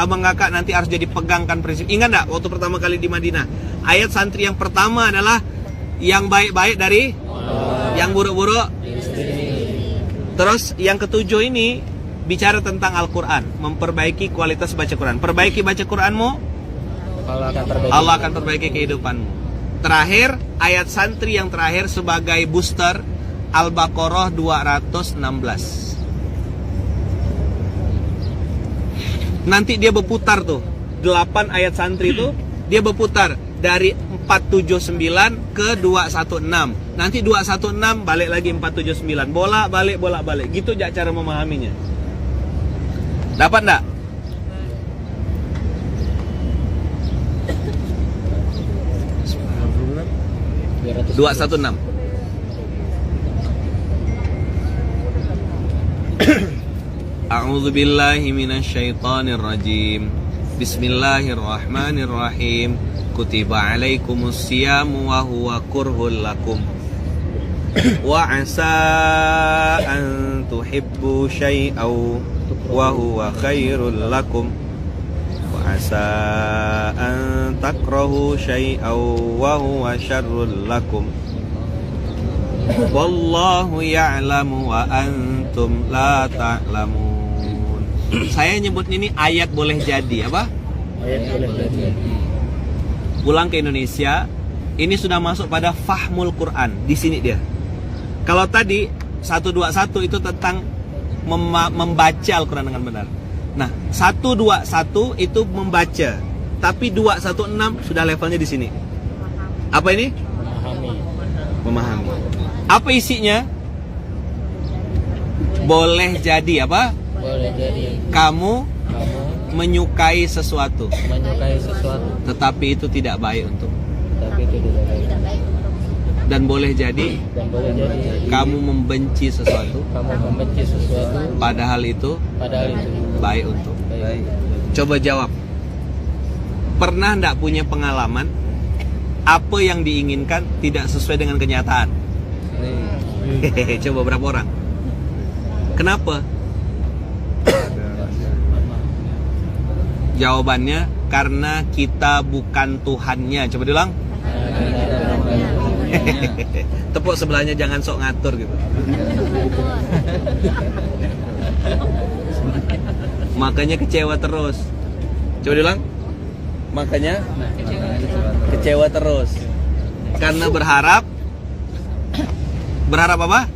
abang kakak nanti harus jadi pegangkan prinsip. Ingat enggak waktu pertama kali di Madinah? Ayat santri yang pertama adalah yang baik-baik dari yang buruk-buruk. Terus yang ke-7 ini bicara tentang Al-Quran, memperbaiki kualitas baca Quran. Perbaiki baca Quranmu, Allah akan perbaiki kehidupanmu. Terakhir, ayat santri yang terakhir sebagai booster, Al-Baqarah 216. Nanti dia berputar tuh, 8 ayat santri itu dia berputar dari 479 ke 216. Nanti 216 balik lagi 479. Bolak-balik. Gitu aja cara memahaminya. Dapat enggak? Dua 216. A'udzu billahi minasyaitonir rajim. Bismillahirrahmanirrahim. Kutiba alaikumus siyamu wa huwa kurhul lakum. Wa asa an tuhibbu syai'aw wa huwa khairul lakum. Wa asa an takrahu syai'aw wa huwa syarrul lakum. Wallahu ya'lamu wa antum la ta'lamun. Saya nyebut ini ayat boleh jadi apa? Ayat boleh jadi. Pulang ke Indonesia, ini sudah masuk pada fahmul Quran. Di sini dia. Kalau tadi 121 itu tentang membaca Al-Quran dengan benar. Nah, 121 itu membaca. Tapi 216 sudah levelnya di sini. Apa ini? Memahami. Apa isinya? Boleh jadi apa? Boleh jadi Kamu menyukai sesuatu, tetapi itu tidak baik untuk. tapi itu tidak baik. Dan boleh jadi kamu membenci sesuatu, padahal itu baik untuk. Coba jawab. Pernah enggak punya pengalaman apa yang diinginkan tidak sesuai dengan kenyataan? Coba berapa orang? Kenapa? Jawabannya karena kita bukan Tuhannya. Coba diulang. Tepuk sebelahnya, jangan sok ngatur gitu. Makanya kecewa terus. Coba diulang. Makanya kecewa terus. Karena berharap apa?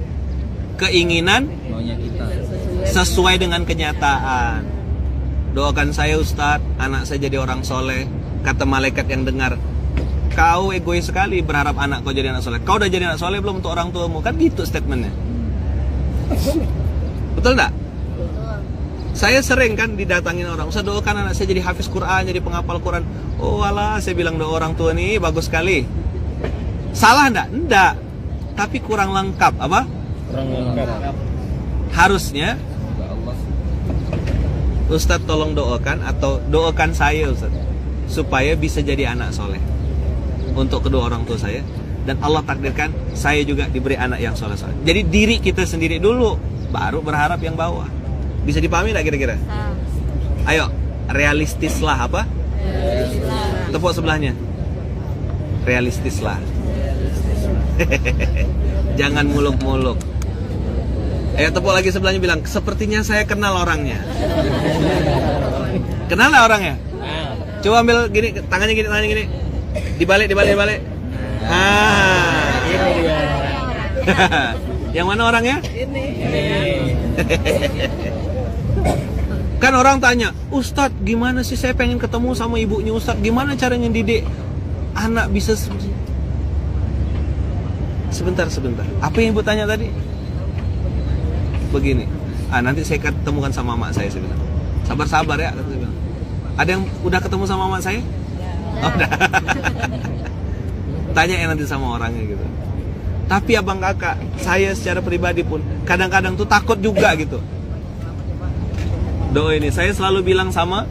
Keinginan sesuai dengan kenyataan. Doakan saya Ustadz, anak saya jadi orang soleh. Kata malaikat yang dengar, kau egois sekali berharap anak kau jadi anak soleh. Kau udah jadi anak soleh belum untuk orang tuamu? Kan gitu statementnya. Betul enggak? Saya sering kan didatangin orang, Ustadz doakan anak saya jadi hafiz Quran, jadi penghafal Quran. Oh alah, saya bilang doa orang tua nih bagus sekali. Salah enggak? Enggak. Tapi kurang lengkap. Apa? Kurang lengkap. Harusnya Ustadz tolong doakan, atau doakan saya Ustadz supaya bisa jadi anak soleh untuk kedua orang tua saya, dan Allah takdirkan saya juga diberi anak yang soleh-soleh. Jadi diri kita sendiri dulu, baru berharap yang bawah. Bisa dipahami nggak kira-kira? Ayo, realistislah apa? Tepuk sebelahnya. Realistis lah. Jangan muluk-muluk. Ayo tepuk lagi sebelahnya, bilang, sepertinya saya kenal orangnya. Kenal lah orangnya? Coba ambil gini, tangannya gini. Dibalik. Ini dia. Yang mana orangnya? Ini. Kan orang tanya, Ustadz gimana sih saya pengen ketemu sama ibunya Ustadz, gimana caranya didik anak bisa Sebentar. Apa yang ibu tanya tadi? Begini. Nanti saya ketemukan sama mak saya bilang. Sabar ya, kata saya bilang. Ada yang udah ketemu sama mak saya? Oh, udah. Tanya ya nanti sama orangnya gitu. Tapi abang kakak, saya secara pribadi pun kadang-kadang tuh takut juga gitu. Doa ini saya selalu bilang sama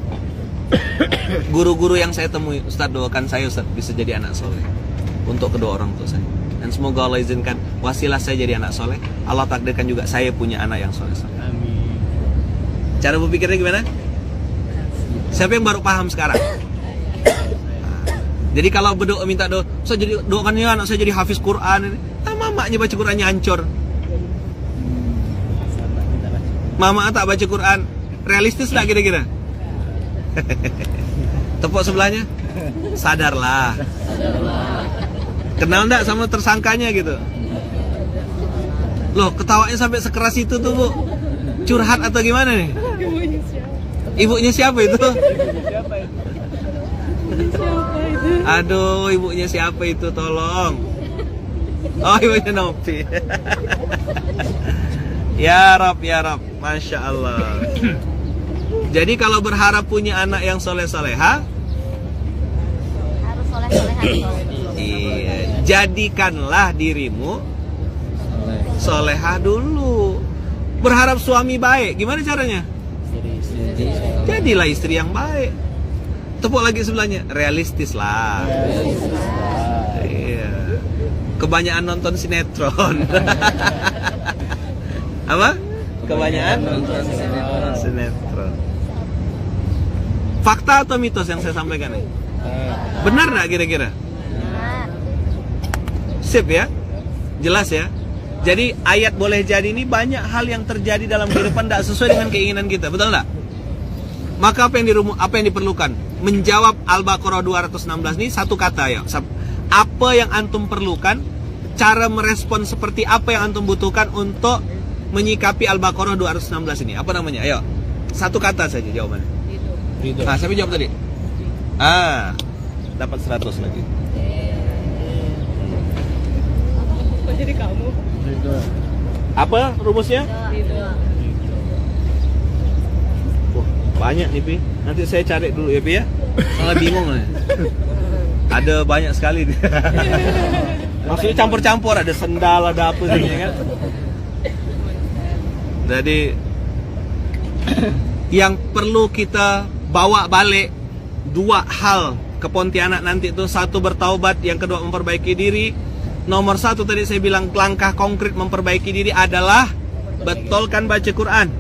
guru-guru yang saya temui, Ustadz doakan saya Ustadz bisa jadi anak soleh untuk kedua orang tua saya. Dan semoga Allah izinkan wasilah saya jadi anak soleh, Allah takdirkan juga saya punya anak yang soleh. Amin. Cara berpikirnya gimana? Siapa yang baru paham sekarang? Jadi kalau berdoa minta doa, saya jadi doakan ya anak saya jadi hafiz Quran ini. Mamanya baca Qurannya hancur. Mama tak baca Quran, realistis tak kira-kira? Tepuk sebelahnya. Sadarlah. Kenal enggak sama tersangkanya gitu? Loh, ketawanya sampai sekeras itu tuh, Bu. Curhat atau gimana nih? Ibunya siapa itu? Aduh, ibunya siapa itu? Tolong. Oh, ibunya Nopi. Ya Rab, Masya Allah. Jadi kalau berharap punya anak yang soleh-soleha, harus soleh-soleha. iya, jadikanlah dirimu solehah dulu. Berharap suami baik, gimana caranya? Jadilah istri yang baik. Tepuk lagi sebelahnya, realistis lah. Iya. Kebanyakan nonton sinetron. Apa? Kebanyakan nonton sinetron. Fakta atau mitos yang saya sampaikan nih? Benar nggak kira-kira? Sip ya? Jelas ya? Jadi ayat boleh jadi ini banyak hal yang terjadi dalam kehidupan tidak sesuai dengan keinginan kita, betul nggak? Maka apa yang diperlukan? Menjawab Al-Baqarah 216 ini satu kata ya. Apa yang antum perlukan? Cara merespon seperti apa yang antum butuhkan untuk menyikapi Al-Baqarah 216 ini? Apa namanya? Ayo, satu kata saja jawabannya. Ridho. Siapa jawab tadi? Dapat 100 lagi. Kok jadi kamu? Ridho. Apa rumusnya? Wah, banyak nih Pi. Nanti saya cari dulu ya Pi ya. Soalnya bingung nih. Ada banyak sekali. Maksudnya campur-campur, ada sendal, ada apa sih kan? Jadi yang perlu kita bawa balik dua hal ke Pontianak nanti itu, satu bertaubat, yang kedua memperbaiki diri. Nomor satu tadi saya bilang langkah konkret memperbaiki diri adalah betulkan baca Quran.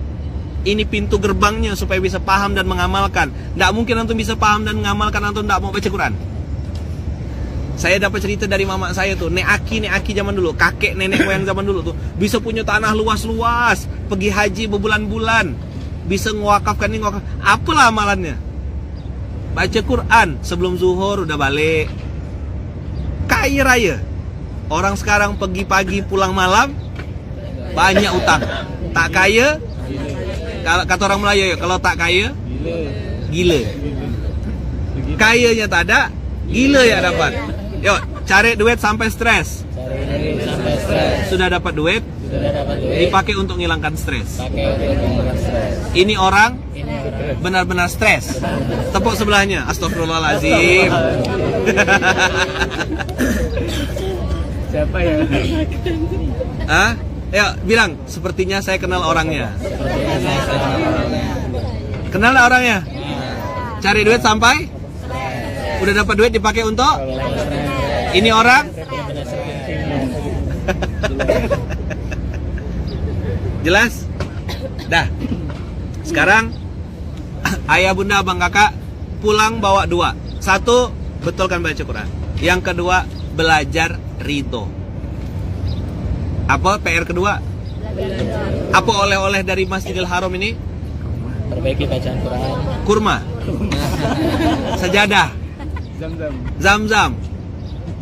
Ini pintu gerbangnya supaya bisa paham dan mengamalkan. Nggak mungkin antum bisa paham dan mengamalkan antum nggak mau baca Quran. Saya dapat cerita dari mama saya tuh, Nek Aki zaman dulu, kakek nenek moyang zaman dulu tuh, bisa punya tanah luas-luas, pergi haji berbulan-bulan, bisa ngewakafkan ini ngewakaf. Apalah amalannya? Baca Quran sebelum zuhur udah balik. Kaya raya. Orang sekarang pergi pagi pulang malam, banyak utang. Tak kaya, kata orang Melayu ya, kalau tak kaya, gila. Kayanya tak ada, gila ya dapat. Yuk, cari duit sampai stres. Sudah dapat duit, dipakai untuk menghilangkan stres. Ini orang benar-benar stres. Tepuk sebelahnya. Astagfirullahaladzim. Siapa ya? Yuk, bilang, sepertinya saya kenal orangnya. Kenal nggak orangnya? Cari duit sampai udah dapat duit dipakai untuk ini orang. Jelas? Dah. Sekarang ayah bunda abang kakak pulang bawa dua. Satu, betulkan baca Quran. Yang kedua, belajar ridho. Apa PR kedua? Apa oleh-oleh dari Masjidil Haram ini? Perbaiki bacaan Quran. Kurma, sajadah, zam-zam,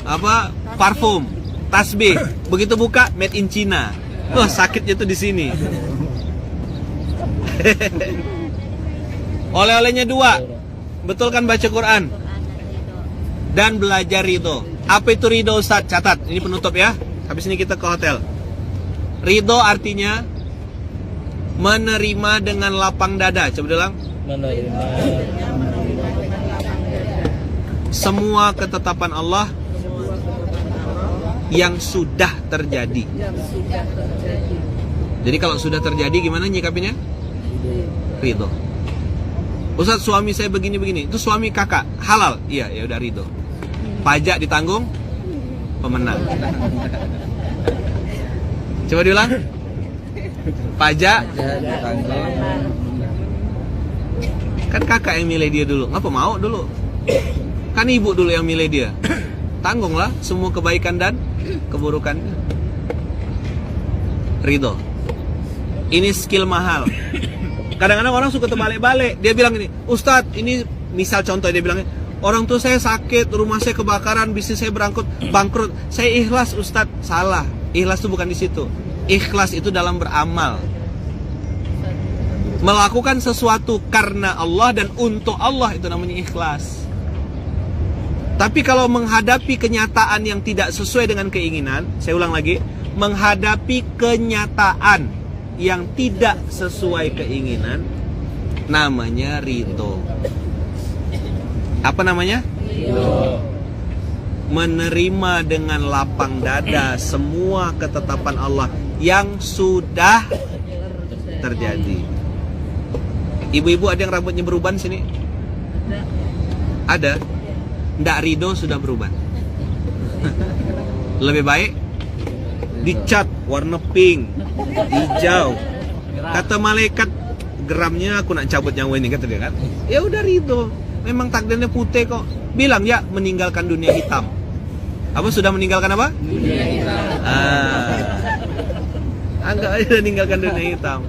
apa, parfum, tasbih. Begitu buka, made in China. Oh, sakitnya tuh di sini. Oleh-olehnya dua, betulkan baca Quran dan belajar ridho. Apa itu ridho, Ustaz? Catat, ini penutup ya. Habis ini kita ke hotel. Ridho artinya menerima dengan lapang dada. Coba bilang. Menerima Semua ketetapan Allah yang sudah terjadi. Jadi kalau sudah terjadi gimana nyikapinya? Ridho. Ustaz, suami saya begini-begini. Itu suami kakak, halal? Iya, ya udah ridho. Pajak ditanggung, pemenang. Coba diulang. Pajak kan kakak yang milih dia dulu. Ngapa mau dulu? Kan ibu dulu yang milih dia. Tanggunglah semua kebaikan dan keburukannya. Ridho. Ini skill mahal. Kadang-kadang orang suka terbalik-balik. Dia bilang ini, Ustadz, ini misal contoh dia bilang, orang tua saya sakit, rumah saya kebakaran, bisnis saya bangkrut. Saya ikhlas, Ustadz. Salah. Ikhlas itu bukan di situ. Ikhlas itu dalam beramal. Melakukan sesuatu karena Allah dan untuk Allah, itu namanya ikhlas. Tapi kalau menghadapi kenyataan yang tidak sesuai dengan keinginan, saya ulang lagi, menghadapi kenyataan yang tidak sesuai keinginan, namanya ridho. Apa namanya? ridho. Menerima dengan lapang dada semua ketetapan Allah yang sudah terjadi. Ibu-ibu ada yang rambutnya beruban sini? Ada. Nggak ridho sudah beruban. Lebih baik dicat warna pink, hijau. Kata malaikat, geramnya aku nak cabut nyawa ini, kata dia kan. Ya udah ridho. Memang takdirnya putih kok. Bilang ya meninggalkan dunia hitam. Apa sudah meninggalkan apa? Dunia hitam. Anggap aja meninggalkan dunia hitam.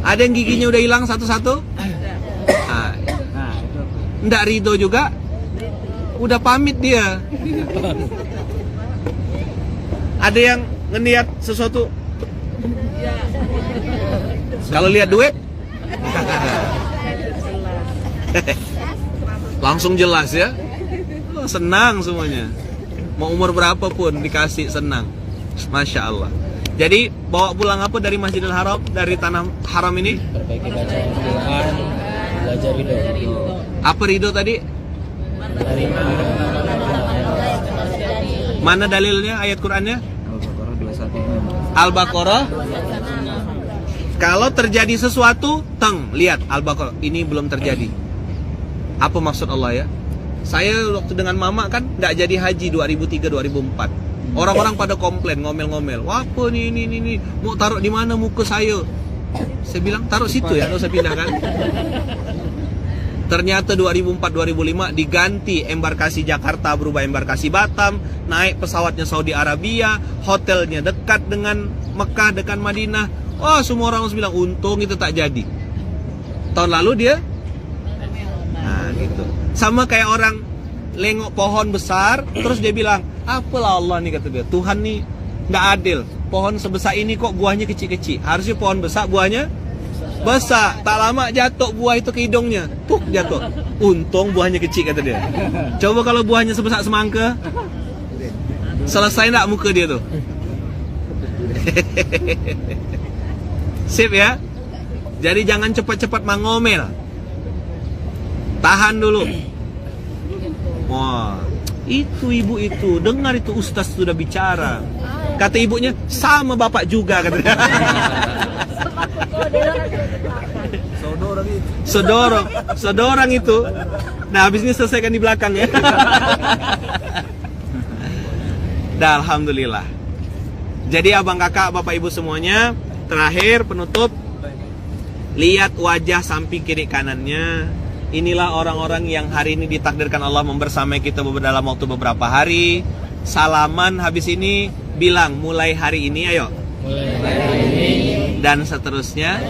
Ada yang giginya udah hilang satu-satu? Nggak ridho juga. Udah pamit dia. Ada yang ngeliat sesuatu. Kalau lihat duit langsung jelas ya. Senang semuanya. Mau umur berapapun dikasih senang. Masya Allah. Jadi bawa pulang apa dari Masjidil Haram, dari tanah haram ini? Perbaiki bacaan Quran, belajar ridho. Apa ridho tadi? Mana dalilnya, ayat Qurannya? Al-Baqarah 21. Kalau terjadi sesuatu, lihat Al-Baqarah, ini belum terjadi. Apa maksud Allah ya? Saya waktu dengan mama kan nggak jadi haji 2003-2004. Orang-orang pada komplain, ngomel-ngomel. Wah, apa ini, mau taruh di mana muka saya? Saya bilang taruh situ ya, nggak usah pindah kan. Ternyata 2004-2005 diganti embarkasi Jakarta berubah embarkasi Batam, naik pesawatnya Saudi Arabia, hotelnya dekat dengan Mekah, dekat Madinah. Wah, semua orang bilang untung itu tak jadi. Tahun lalu dia, nah gitu. Sama kayak orang lengok pohon besar, terus dia bilang, apalah Allah nih, kata dia, Tuhan nih nggak adil. Pohon sebesar ini kok buahnya kecil-kecil. Harusnya pohon besar buahnya besar. Tak lama jatuh buah itu ke hidungnya, jatuh. Untung buahnya kecil, kata dia. Coba kalau buahnya sebesar semangka, selesai nggak muka dia tuh? Sip ya. Jadi jangan cepat-cepat mengomel. Tahan dulu. Wah, itu ibu itu, dengar itu ustaz sudah bicara. Kata ibunya, sama bapak juga, kata dia. Sodorang itu. Nah, habis ini selesaikan di belakang ya. Dah, alhamdulillah. Jadi abang kakak, bapak ibu semuanya, terakhir penutup, lihat wajah samping kiri kanannya. inilah orang-orang yang hari ini ditakdirkan Allah membersamai kita dalam waktu beberapa hari. Salaman habis ini, bilang mulai hari ini, ayo. Mulai hari ini Dan seterusnya,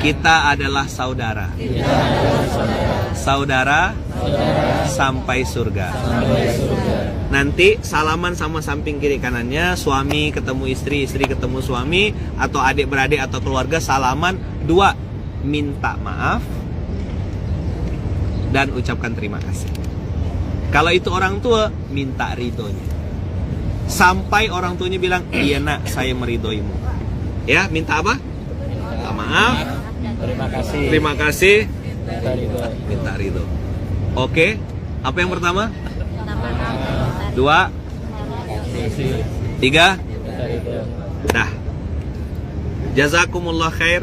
kita adalah saudara. Saudara sampai surga. Nanti salaman sama samping kiri kanannya, suami ketemu istri, istri ketemu suami, atau adik beradik atau keluarga, salaman. 2, minta maaf dan ucapkan terima kasih. Kalau itu orang tua, minta ridhonya. Sampai orang tuanya bilang, iya nak, saya meridhoimu. Ya, minta apa? Minta maaf, terima kasih. terima kasih, Minta ridho. minta ridho. Oke, apa yang pertama? 2, 3, Minta ridho. dah. Jazakumullah khair.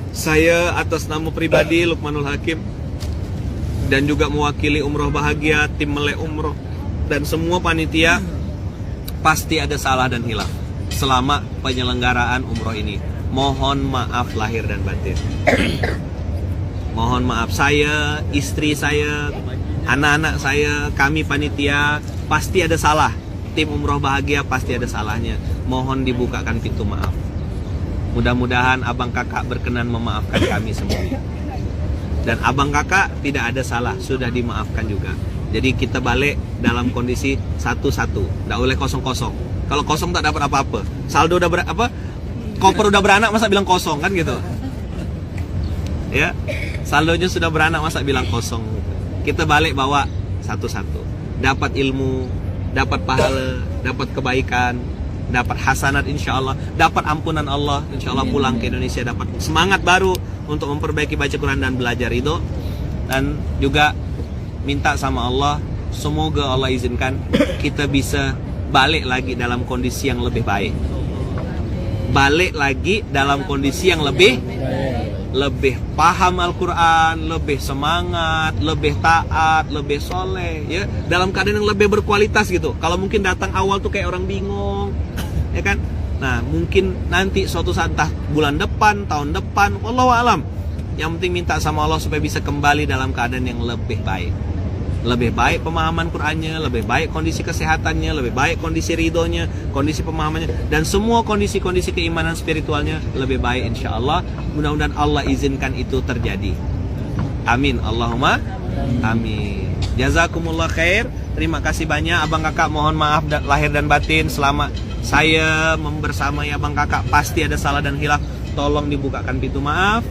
Saya atas nama pribadi Lukmanul Hakim dan juga mewakili Umroh Bahagia, tim Melek Umroh dan semua panitia, pasti ada salah dan hilaf selama penyelenggaraan umroh ini. Mohon maaf lahir dan batin. Mohon maaf, saya, istri saya, anak-anak saya, kami panitia pasti ada salah. Tim Umroh Bahagia pasti ada salahnya. Mohon dibukakan pintu maaf. Mudah-mudahan abang kakak berkenan memaafkan kami semua. Dan abang kakak tidak ada salah, sudah dimaafkan juga. Jadi kita balik dalam kondisi 1-1, tidak boleh 0-0. Kalau kosong tak dapat apa-apa. Saldo udah koper udah beranak masa bilang kosong kan gitu. Ya, saldonya sudah beranak masa bilang kosong. Kita balik bawa 1-1. Dapat ilmu, dapat pahala, dapat kebaikan, dapat hasanat insya Allah, dapat ampunan Allah insya Allah, pulang ke Indonesia dapat semangat baru untuk memperbaiki baca Quran dan belajar itu. Dan juga minta sama Allah, semoga Allah izinkan kita bisa balik lagi dalam kondisi yang lebih baik. Balik lagi dalam kondisi yang lebih paham Al-Quran, lebih semangat, lebih taat, lebih soleh, ya, dalam keadaan yang lebih berkualitas gitu. Kalau mungkin datang awal tuh kayak orang bingung, ya kan? Nah, mungkin nanti suatu saat, entah bulan depan, tahun depan, wallahu alam. Yang penting minta sama Allah supaya bisa kembali dalam keadaan yang lebih baik. Lebih baik pemahaman Qur'annya, lebih baik kondisi kesehatannya, lebih baik kondisi ridhonya, kondisi pemahamannya, dan semua kondisi-kondisi keimanan spiritualnya lebih baik insya Allah. Mudah-mudahan Allah izinkan itu terjadi. Amin, Allahumma amin. Jazakumullah khair. Terima kasih banyak abang kakak, mohon maaf lahir dan batin selama saya membersamai abang kakak pasti ada salah dan hilaf. Tolong dibukakan pintu maaf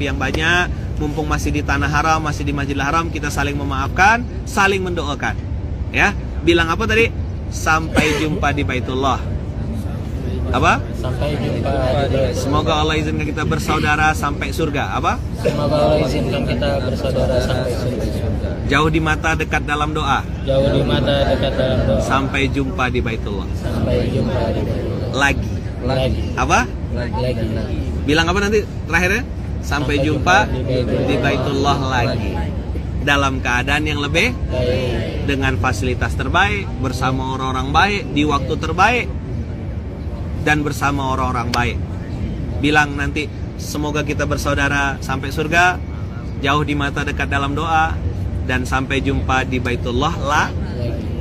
yang banyak. Mumpung masih di tanah haram, masih di Masjidil Haram, kita saling memaafkan, saling mendoakan. Ya, bilang apa tadi? Sampai jumpa di Baitullah. Apa? Sampai jumpa. Semoga Allah izinkan kita bersaudara sampai surga. Apa? Semoga Allah izinkan kita bersaudara sampai surga. Jauh di mata, dekat dalam doa. Jauh di mata, dekat dalam doa. Sampai jumpa di Baitullah. Sampai jumpa di Baitullah. Lagi. Apa? Lagi. Bilang apa nanti terakhirnya? Sampai jumpa di Baitullah lagi. Dalam keadaan yang lebih Baik. dengan fasilitas terbaik, bersama orang-orang baik, di waktu terbaik, dan bersama orang-orang baik. Bilang nanti, semoga kita bersaudara sampai surga, jauh di mata, dekat dalam doa, dan sampai jumpa di Baitullah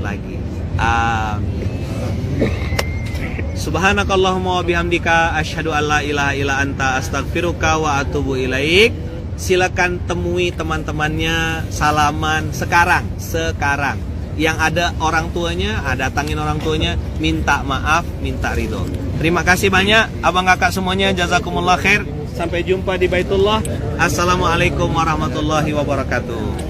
lagi. Amin. Subhanakallahumma wa bihamdika asyhadu an la ilaha illa anta astaghfiruka wa atubu ilaik. Silakan temui teman-temannya, salaman sekarang. Yang ada orang tuanya, datangin orang tuanya, minta maaf, minta ridho. Terima kasih banyak abang kakak semuanya, jazakumullah khair. Sampai jumpa di Baitullah. Assalamualaikum warahmatullahi wabarakatuh.